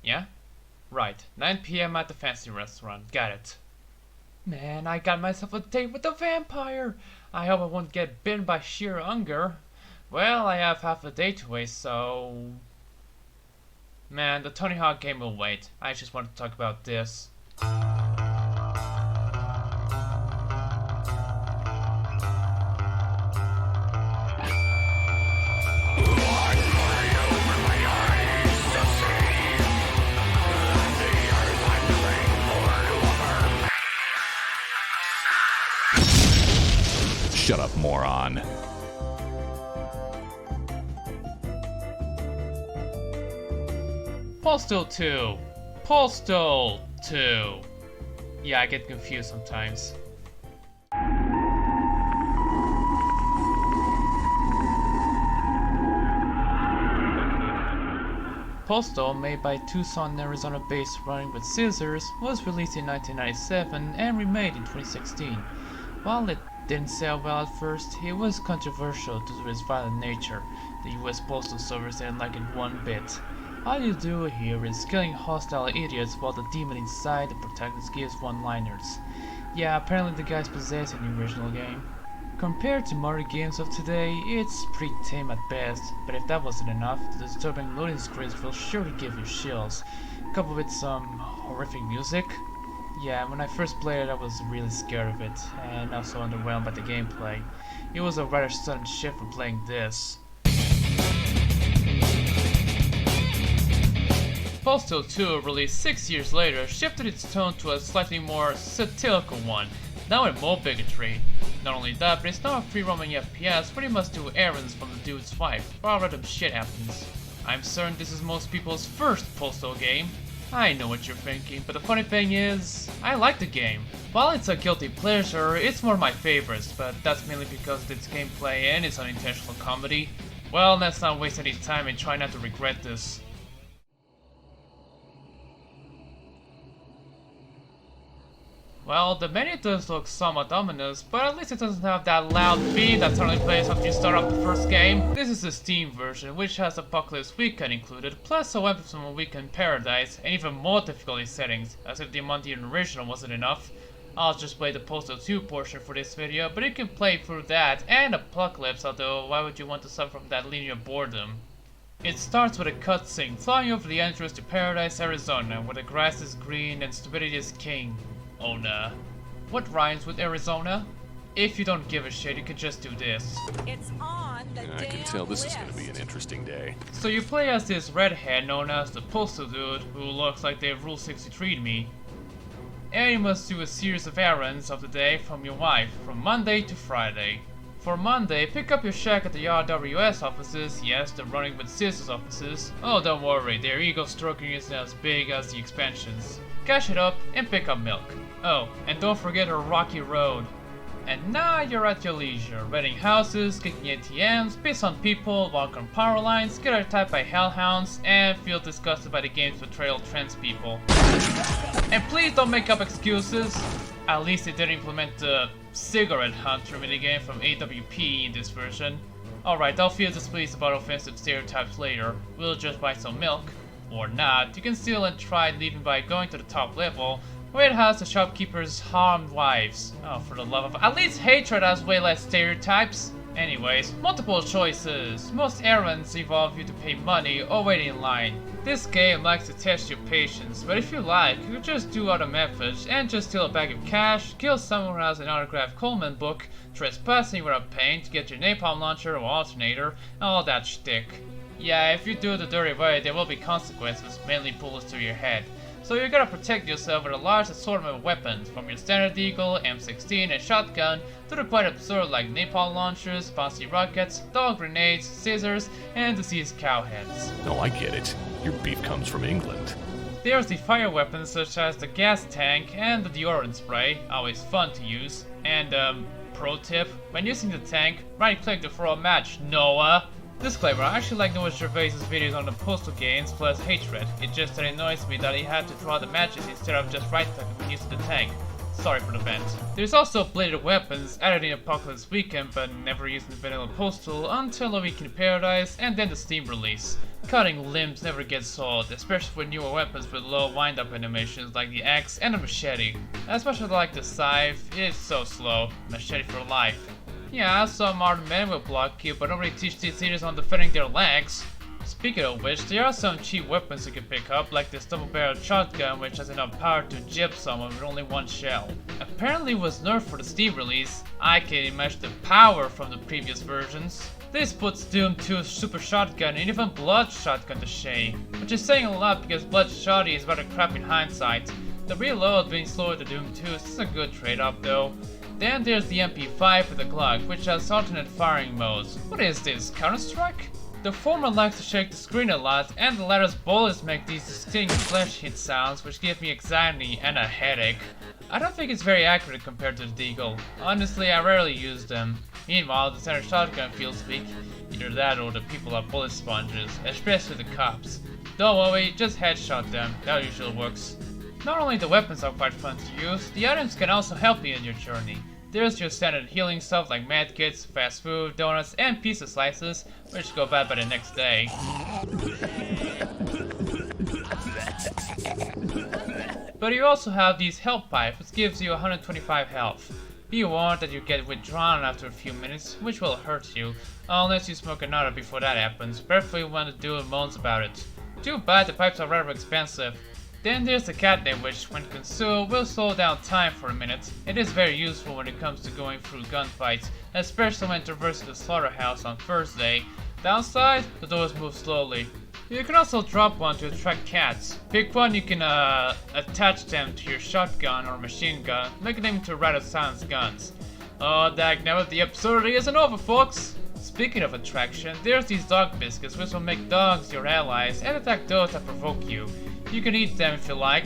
Yeah? Right, 9 p.m. at the fancy restaurant, got it. Man, I got myself a date with a vampire! I hope I won't get bitten by sheer hunger. Well, I have half a day to waste, so... Man, the Tony Hawk game will wait. I just want to talk about this. Shut up, moron. Postal 2! Postal 2! Yeah, I get confused sometimes. Postal, made by Tucson, Arizona-based Running with Scissors, was released in 1997 and remade in 2016. While it didn't sell well at first, it was controversial due to its violent nature. The US Postal Service didn't like it one bit. All you do here is killing hostile idiots while the demon inside the protagonist gives one-liners. Yeah, apparently the guy's possessed in the original game. Compared to modern games of today, it's pretty tame at best, but if that wasn't enough, the disturbing loading screens will surely give you chills, coupled with some horrific music. Yeah, when I first played it I was really scared of it, and also underwhelmed by the gameplay. It was a rather sudden shift from playing this. Postal 2, released 6 years later, shifted its tone to a slightly more satirical one, now with more bigotry. Not only that, but it's now a free roaming FPS where you must do errands from the dude's wife, while random shit happens. I'm certain this is most people's first Postal game. I know what you're thinking, but the funny thing is, I like the game. While it's a guilty pleasure, it's one of my favorites, but that's mainly because of its gameplay and its unintentional comedy. Well, let's not waste any time and try not to regret this. Well, the menu does look somewhat ominous, but at least it doesn't have that loud beat that suddenly plays after you start up the first game. This is the Steam version, which has Apocalypse Weekend included, plus a weapon from a Weekend Paradise, and even more difficulty settings, as if the Monty original wasn't enough. I'll just play the Postal 2 portion for this video, but you can play through that and Apocalypse, although why would you want to suffer from that linear boredom? It starts with a cutscene flying over the entrance to Paradise, Arizona, where the grass is green and stupidity is king. Oh nah. What rhymes with Arizona? If you don't give a shit, you could just do this. It's on the I can tell this is gonna be an interesting day. So you play as this redhead known as the Postal Dude, who looks like they've Rule 63'd me. And you must do a series of errands of the day from your wife, from Monday to Friday. For Monday, pick up your check at the RWS offices, yes, the Running with Scissors offices. Oh, don't worry, their ego stroking isn't as big as the expansions. Cash it up and pick up milk. Oh, and don't forget a rocky road. And now you're at your leisure, renting houses, kicking ATMs, piss on people, walk on power lines, get attacked by hellhounds, and feel disgusted by the game's portrayal of trans people. And please don't make up excuses. At least they didn't implement the cigarette hunter minigame from AWP in this version. Alright, I'll feel displeased about offensive stereotypes later. We'll just buy some milk. Or not. You can steal and try leaving by going to the top level, where it has the shopkeeper's harmed wives. Oh, for the love of... At least hatred has way less stereotypes. Anyways, multiple choices. Most errands involve you to pay money or wait in line. This game likes to test your patience, but if you like, you can just do other methods and just steal a bag of cash, kill someone who has an autographed Coleman book, trespassing without paying to get your napalm launcher or alternator, and all that shtick. Yeah, if you do it the dirty way, there will be consequences, mainly bullets to your head. So you gotta protect yourself with a large assortment of weapons, from your standard eagle, M16 and shotgun, to the quite absurd like napalm launchers, bouncy rockets, dog grenades, scissors, and diseased cow heads. No, I get it. Your beef comes from England. There's the fire weapons such as the gas tank and the deodorant spray, always fun to use. And pro tip, when using the tank, right click to throw a match, Noah! Disclaimer, I actually like Noah Gervais's videos on the Postal games plus hatred. It just annoys me that he had to draw the matches instead of just right clicking when using the tank. Sorry for the vent. There's also bladed weapons added in Apocalypse Weekend but never used in vanilla Postal until A Week in Paradise and then the Steam release. Cutting limbs never gets old, especially for newer weapons with low wind-up animations like the axe and the machete. As much as I like the scythe, it's so slow. Machete for life. Yeah, some modern men will block you, but nobody teach these leaders on defending their legs. Speaking of which, there are some cheap weapons you can pick up, like this double-barreled shotgun which has enough power to jib someone with only one shell. Apparently it was nerfed for the Steam release. I can imagine the power from the previous versions. This puts Doom 2's super shotgun and even Blood shotgun to shame, which is saying a lot because Blood shotty is rather crap in hindsight. The reload being slower to Doom 2 is a good trade-off though. Then there's the MP5 with the Glock, which has alternate firing modes. What is this, Counter-Strike? The former likes to shake the screen a lot, and the latter's bullets make these distinct flesh hit sounds which give me anxiety and a headache. I don't think it's very accurate compared to the Deagle. Honestly, I rarely use them. Meanwhile, the standard shotgun feels weak. Either that or the people are bullet sponges, especially the cops. Don't worry, just headshot them, that usually works. Not only the weapons are quite fun to use, the items can also help you in your journey. There's your standard healing stuff like medkits, fast food, donuts, and pizza slices, which go bad by the next day. But you also have these health pipes, which gives you 125 health. Be warned that you get withdrawn after a few minutes, which will hurt you, unless you smoke another before that happens, preferably when the dude moans about it. Too bad the pipes are rather expensive. Then there's the catnip which, when consumed, will slow down time for a minute. It is very useful when it comes to going through gunfights, especially when traversing the slaughterhouse on Thursday. Downside, the doors move slowly. You can also drop one to attract cats. Pick one, you can attach them to your shotgun or machine gun, making them into rather silenced guns. Oh, dagnabbit, the absurdity isn't over, folks! Speaking of attraction, there's these dog biscuits which will make dogs your allies and attack those that provoke you. You can eat them if you like.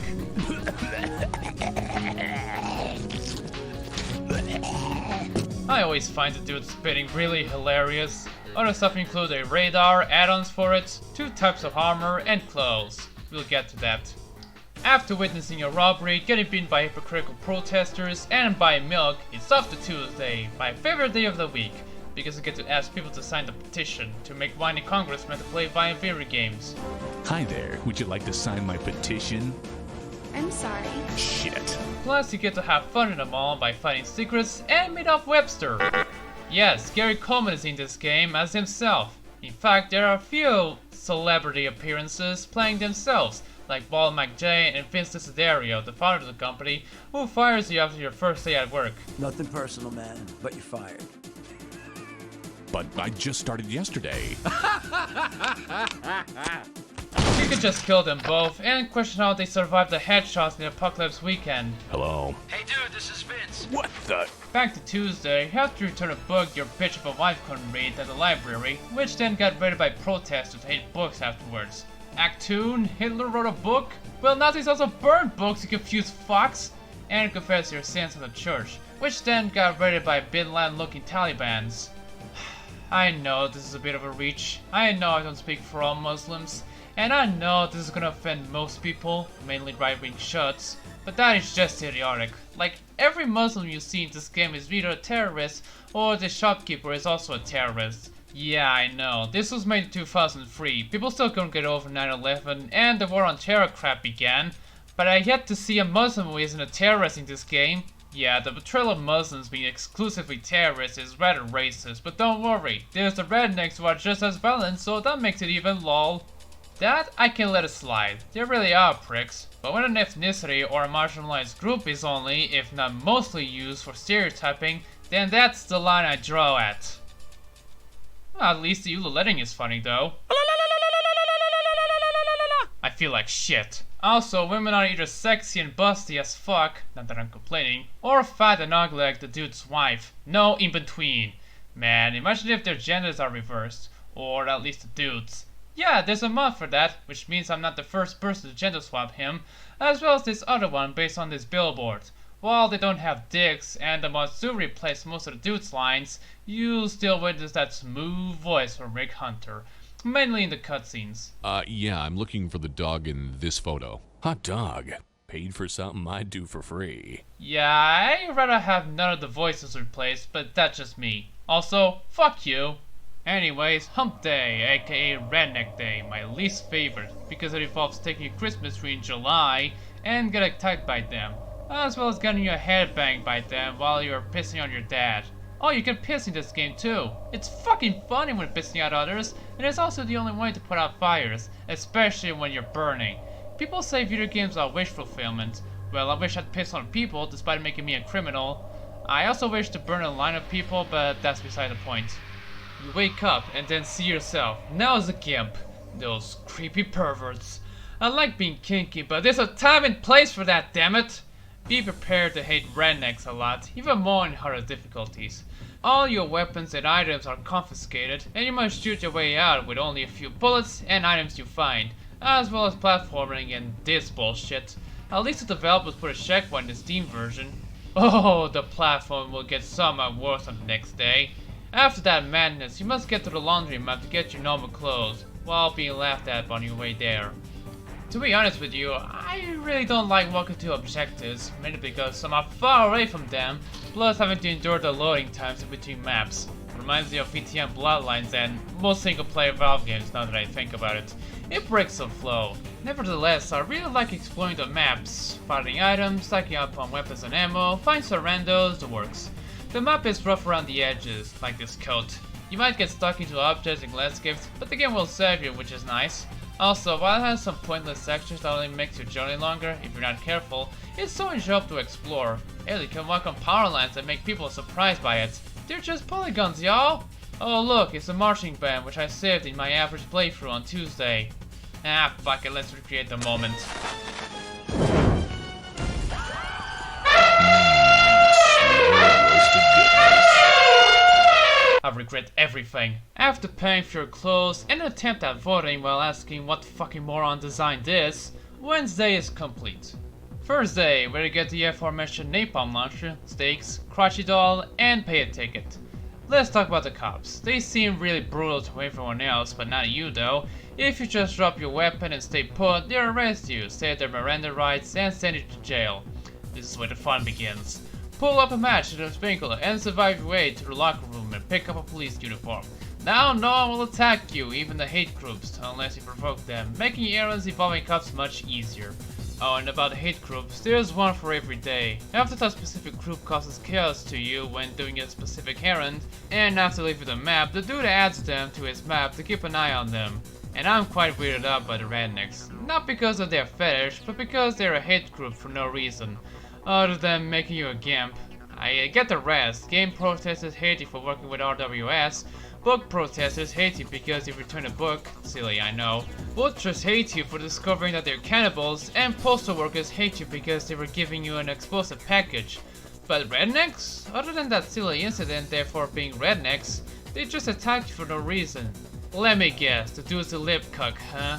I always find the dude spitting really hilarious. Other stuff include a radar, add-ons for it, 2 types of armor, and clothes. We'll get to that. After witnessing a robbery, getting beaten by hypocritical protesters, and buying milk, it's off to Tuesday, my favorite day of the week, because I get to ask people to sign the petition to make whiny congressmen to play violent video games. Hi there, would you like to sign my petition? I'm sorry. Shit. Plus, you get to have fun in the mall by fighting secrets and meet up Webster. Yes, Gary Coleman is in this game as himself. In fact, there are a few celebrity appearances playing themselves, like Ball McJay and Vince Desiderio, the founder of the company, who fires you after your first day at work. Nothing personal, man, but you're fired. But I just started yesterday. You could just kill them both and question how they survived the headshots in Apocalypse Weekend. Hello. Hey dude, this is Vince. What the? Back to Tuesday, you have to return a book your bitch of a wife couldn't read at the library, which then got raided by protesters who hate books afterwards. Act 2, Hitler wrote a book? Well, Nazis also burned books, you confused fox! And confess your sins in the church, which then got raided by Bin Laden-looking Talibans. I know this is a bit of a reach, I know I don't speak for all Muslims, and I know this is gonna offend most people, mainly right-wing shuts, but that is just idiotic. Like, every Muslim you see in this game is either a terrorist, or the shopkeeper is also a terrorist. Yeah, I know, this was made in 2003, people still couldn't get over 9/11, and the war on terror crap began, but I yet to see a Muslim who isn't a terrorist in this game. Yeah, the portrayal of Muslims being exclusively terrorists is rather racist, but don't worry, there's the rednecks who are just as violent, so that makes it even lol. That I can let it slide, they really are pricks, but when an ethnicity or a marginalized group is only, if not mostly used for stereotyping, then that's the line I draw at. Well, at least the ukulele is funny though. I feel like shit. Also, women are either sexy and busty as fuck, not that I'm complaining, or fat and ugly like the dude's wife. No in between. Man, imagine if their genders are reversed, or at least the dude's. Yeah, there's a mod for that, which means I'm not the first person to gender swap him, as well as this other one based on this billboard. While they don't have dicks, and the mods do replace most of the dude's lines, you still witness that smooth voice from Rick Hunter. Mainly in the cutscenes. Yeah, I'm looking for the dog in this photo. Hot dog. Paid for something I'd do for free. Yeah, I'd rather have none of the voices replaced, but that's just me. Also, fuck you. Anyways, Hump Day, aka Redneck Day, my least favorite, because it involves taking a Christmas tree in July and getting attacked by them, as well as getting your head banged by them while you're pissing on your dad. Oh, you can piss in this game too. It's fucking funny when pissing at others, and it's also the only way to put out fires, especially when you're burning. People say video games are wish fulfillment. Well, I wish I'd piss on people despite making me a criminal. I also wish to burn a line of people, but that's beside the point. You wake up and then see yourself, now as a gimp. Those creepy perverts. I like being kinky, but there's a time and place for that, dammit! Be prepared to hate rednecks a lot, even more in harder difficulties. All your weapons and items are confiscated, and you must shoot your way out with only a few bullets and items you find, as well as platforming and this bullshit. At least the developers put a checkpoint in the Steam version. Oh, the platform will get somewhat worse on the next day. After that madness, you must get to the laundromat to get your normal clothes, while being laughed at on your way there. To be honest with you, I really don't like walking to objectives, mainly because I'm far away from them, plus having to endure the loading times in between maps. Reminds me of VTM Bloodlines and most single-player Valve games now that I think about it. It breaks the flow. Nevertheless, I really like exploring the maps, finding items, stacking up on weapons and ammo, find randos, the works. The map is rough around the edges, like this coat. You might get stuck into objects and landscapes, but the game will save you, which is nice. Also, while it has some pointless sections that only makes your journey longer if you're not careful, it's so enjoyable to explore. Hell, you can walk on power lines and make people surprised by it. They're just polygons, y'all! Oh look, it's a marching band which I saved in my average playthrough on Tuesday. Ah, fuck it, let's recreate the moment. I regret everything. After paying for your clothes and an attempt at voting while asking what fucking moron designed this, Wednesday is complete. Thursday, where you get the aforementioned napalm launcher, steaks, crotchy doll, and pay a ticket. Let's talk about the cops. They seem really brutal to everyone else, but not you though. If you just drop your weapon and stay put, they'll arrest you, say their Miranda rights, and send you to jail. This is where the fun begins. Pull up a match to the sprinkler and survive your way to the locker room and pick up a police uniform. Now no one will attack you, even the hate groups, unless you provoke them, making errands involving cops much easier. Oh, and about the hate groups, there's one for every day. After that specific group causes chaos to you when doing a specific errand, and after leaving the map, the dude adds them to his map to keep an eye on them. And I'm quite weirded out by the rednecks. Not because of their fetish, but because they're a hate group for no reason. Other than making you a gimp. I get the rest. Game protesters hate you for working with RWS. Book protesters hate you because you return a book. Silly, I know. Vultures hate you for discovering that they're cannibals. And postal workers hate you because they were giving you an explosive package. But rednecks? Other than that silly incident therefore being rednecks, they just attacked you for no reason. Let me guess, the dude's a lip cuck, huh?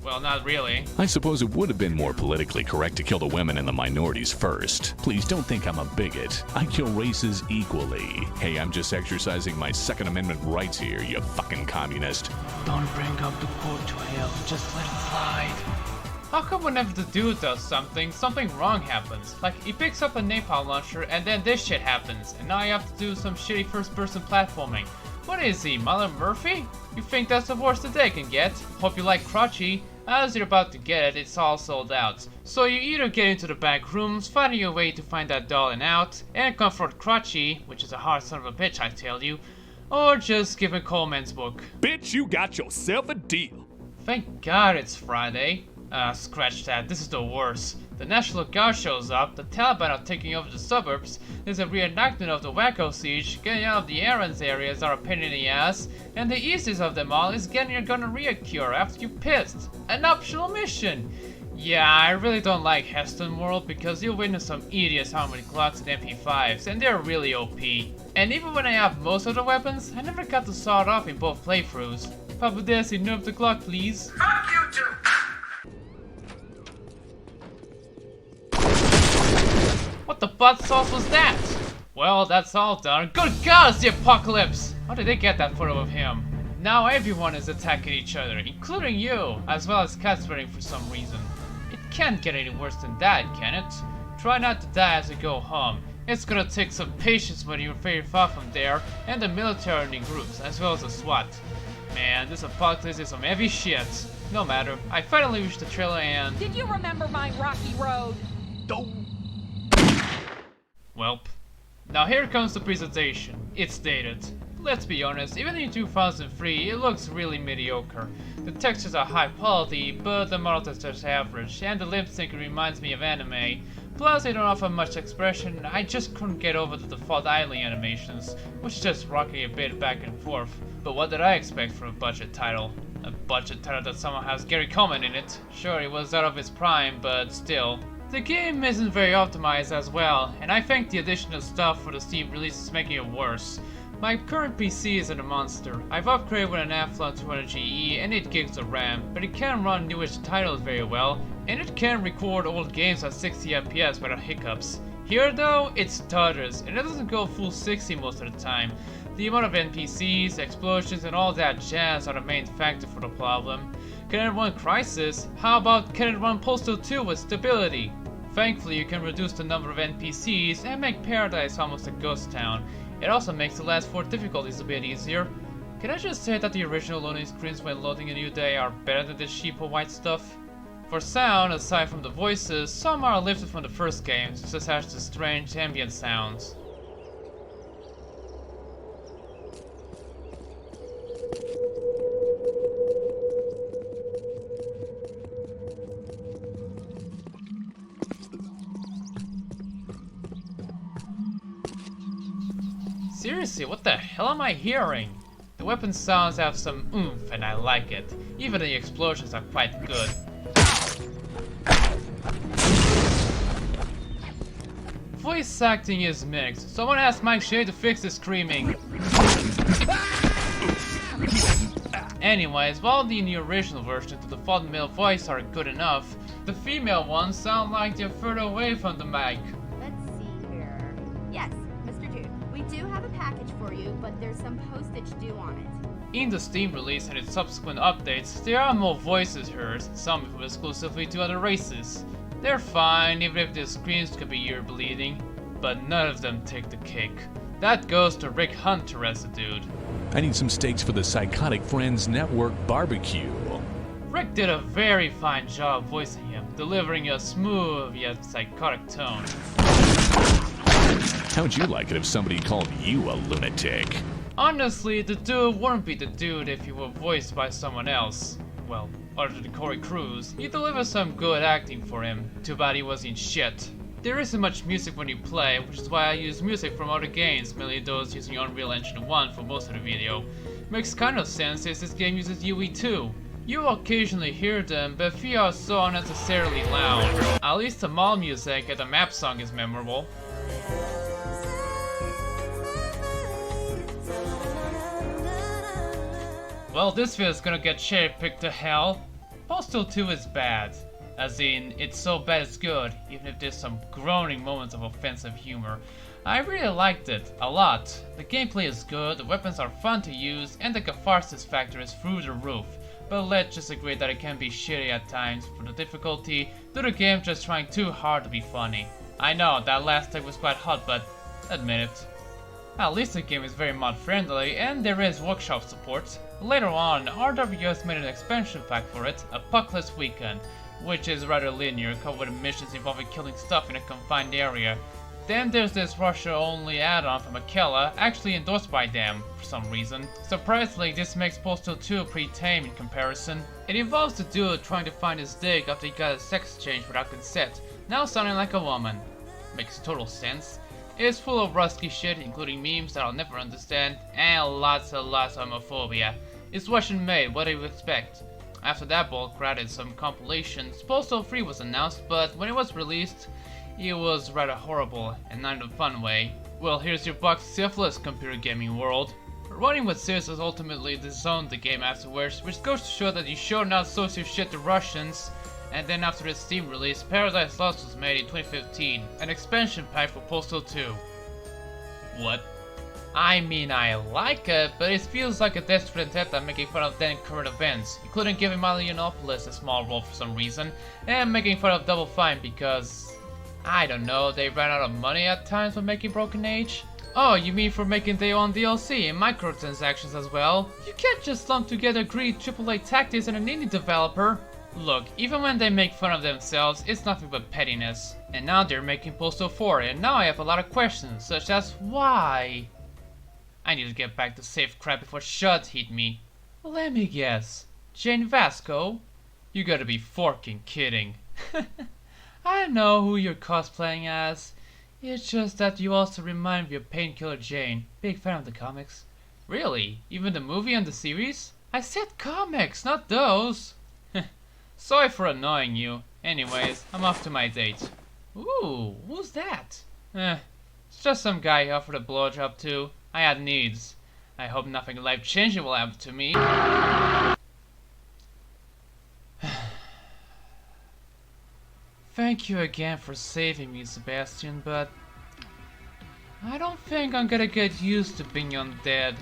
Well, not really. I suppose it would have been more politically correct to kill the women and the minorities first. Please don't think I'm a bigot. I kill races equally. Hey, I'm just exercising my Second Amendment rights here, you fucking communist. Don't bring up the quote to hell, just let it slide. How come whenever the dude does something, something wrong happens? Like, he picks up a napalm launcher and then this shit happens, and now you have to do some shitty first-person platforming. What is he, Mother Murphy? You think that's the worst the day can get? Hope you like crotchy. As you're about to get it, it's all sold out. So you either get into the back rooms, finding your way to find that doll and out, and confront Crotchy, which is a hard son of a bitch I tell you, or just give him Coleman's book. Bitch, you got yourself a deal. Thank God it's Friday. Scratch that, this is the worst. The National Guard shows up, the Taliban are taking over the suburbs, there's a reenactment of the Waco siege, getting out of the errands areas are a pain in the ass, and the easiest of them all is getting your gonorrhea cure after you pissed. An optional mission! Yeah, I really don't like Heston World because you'll witness some idiots armed with Glocks and MP5s, and they're really OP. And even when I have most of the weapons, I never got to saw it off in both playthroughs. Papa Desi, nerf the Glock please. Fuck you two! What the butt sauce was that? Well, that's all done. Good God, it's the apocalypse! How did they get that photo of him? Now everyone is attacking each other, including you, as well as cat swearing for some reason. It can't get any worse than that, can it? Try not to die as you go home. It's gonna take some patience when you're very far from there, and the military in groups, as well as the SWAT. Man, this apocalypse is some heavy shit. No matter, I finally reached the trailer and... Did you remember my rocky road? Welp. Now here comes the presentation. It's dated. Let's be honest, even in 2003, it looks really mediocre. The textures are high quality, but the model is just average, and the lip sync reminds me of anime. Plus, they don't offer much expression. I just couldn't get over the default idling animations, which is just rocking a bit back and forth. But what did I expect from a budget title? A budget title that somehow has Gary Coleman in it. Sure, it was out of its prime, but still. The game isn't very optimized as well, and I think the additional stuff for the Steam release is making it worse. My current PC isn't a monster. I've upgraded with an Athlon 200 GE and 8 gigs of RAM, but it can run newish titles very well, and it can record old games at 60 FPS without hiccups. Here though, it stutters, and it doesn't go full 60 most of the time. The amount of NPCs, explosions, and all that jazz are the main factor for the problem. Can it run Crisis? How about can it run Postal 2 with stability? Thankfully, you can reduce the number of NPCs and make Paradise almost a ghost town. It also makes the last 4 difficulties a bit easier. Can I just say that the original loading screens when loading a new day are better than this sheeple white stuff? For sound, aside from the voices, some are lifted from the first game, such as the strange ambient sounds. Seriously, what the hell am I hearing? The weapon sounds have some oomph and I like it. Even the explosions are quite good. Voice acting is mixed. Someone asked Mike Shea to fix the screaming. Anyways, while the in the original version the default male voice are good enough, the female ones sound like they're further away from the mic. Let's see here. Yes, Mr. Dude, we do have a package for you, but there's some postage due on it. In the Steam release and its subsequent updates, there are more voices heard, some of exclusively to other races. They're fine, even if the screens could be ear bleeding, but none of them take the cake. That goes to Rick Hunter as the dude. I need some steaks for the Psychotic Friends Network barbecue. Rick did a very fine job voicing him, delivering a smooth yet psychotic tone. How'd you like it if somebody called you a lunatic? Honestly, the dude wouldn't be the dude if he were voiced by someone else. Well, other than Corey Cruz, he delivers some good acting for him. Too bad he was in shit. There isn't much music when you play, which is why I use music from other games, mainly those using Unreal Engine 1 for most of the video. Makes kind of sense since this game uses UE too. You occasionally hear them, but they are so unnecessarily loud. At least the mall music and the map song is memorable. Well, this video is gonna get cherry-picked to hell. Postal 2 is bad. As in, it's so bad it's good, even if there's some groaning moments of offensive humor. I really liked it, a lot. The gameplay is good, the weapons are fun to use, and the catharsis factor is through the roof. But let's just agree that it can be shitty at times for the difficulty, due to the game just trying too hard to be funny. I know, that last take was quite hot, but admit it. At least the game is very mod friendly, and there is workshop support. Later on, RWS made an expansion pack for it, Apocalypse Weekend, which is rather linear, covered with missions involving killing stuff in a confined area. Then there's this Russia-only add-on from Akela, actually endorsed by them, for some reason. Surprisingly, this makes Postal 2 pretty tame in comparison. It involves the dude trying to find his dick after he got a sex change without consent, now sounding like a woman. Makes total sense. It's full of rusty shit, including memes that I'll never understand, and lots of homophobia. It's Russian made, what do you expect? After that bulk added some compilations, Postal 3 was announced, but when it was released, it was rather horrible, and not in a fun way. Well, here's your box syphilis, computer gaming world. Running with syphilis ultimately disowned the game afterwards, which goes to show that you sure not sold your shit to Russians. And then after the Steam release, Paradise Lost was made in 2015, an expansion pack for Postal 2. What? I mean, I like it, but it feels like a desperate attempt at making fun of then current events, including giving Milo Yiannopoulos a small role for some reason, and making fun of Double Fine because, I don't know, they ran out of money at times when making Broken Age? Oh, you mean for making their own DLC and microtransactions as well? You can't just lump together greedy AAA tactics and an indie developer. Look, even when they make fun of themselves, it's nothing but pettiness. And now they're making Postal 4, and now I have a lot of questions, such as why? I need to get back to safe crap before Shud hit me. Let me guess. Jane Vasco? You gotta be forking kidding. I know who you're cosplaying as. It's just that you also remind me of Painkiller Jane. Big fan of the comics. Really? Even the movie and the series? I said comics, not those. Sorry for annoying you. Anyways, I'm off to my date. Ooh, who's that? It's just some guy I offered a blowjob to. I had needs. I hope nothing life-changing will happen to me. Thank you again for saving me, Sebastian, but I don't think I'm gonna get used to being undead.